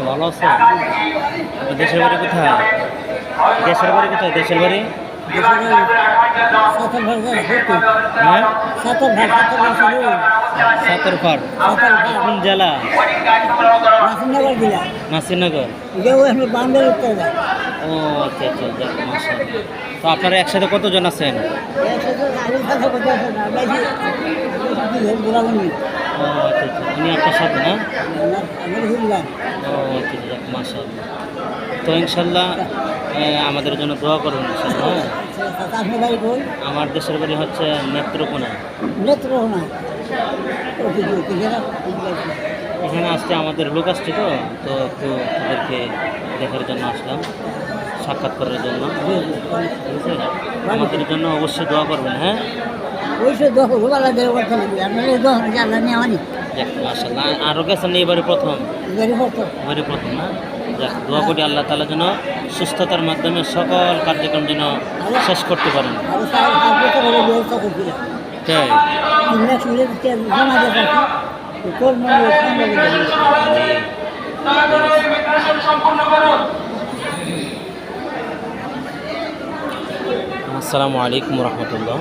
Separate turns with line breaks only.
ভালো আছে? দেশের বাড়ি কোথায়? দেশের বাড়ি কোথায়? দেশের বাড়ি? হ্যাঁ, সাতরফাট। কোন জেলা? নাসিরনগর। ও আচ্ছা আচ্ছা, যাক মাশাআল্লাহ। তো আপনারা একসাথে কতজন আছেন? ও আচ্ছা আচ্ছা, উনি আপনার সাথে না? ও আচ্ছা আচ্ছা, যাক মাশাআল্লাহ। তো ইনশাল্লাহ আমাদের জন্য দোয়া করবেন ইনশাল্লাহ। হ্যাঁ, আমার দেশের বাড়ি হচ্ছে নেত্রকোনা। এখানে আসছে আমাদের লোক আসছে, তো তো একটু ওদেরকে দেখার জন্য আসলাম, সাক্ষাৎ করার জন্য। ঠিক আছে, আমাদের জন্য অবশ্যই দোয়া করবেন। হ্যাঁ, মাশাআল্লাহ। আরও গেছেন এবারে প্রথম? এবারে প্রথম না? যাক, দোয়া করি আল্লাহ তাআলা যেন সুস্থতার মাধ্যমে সকল কার্যক্রম যেন শেষ করতে পারেন। তাই? আসসালামু আলাইকুম রহমতুল্লাহ।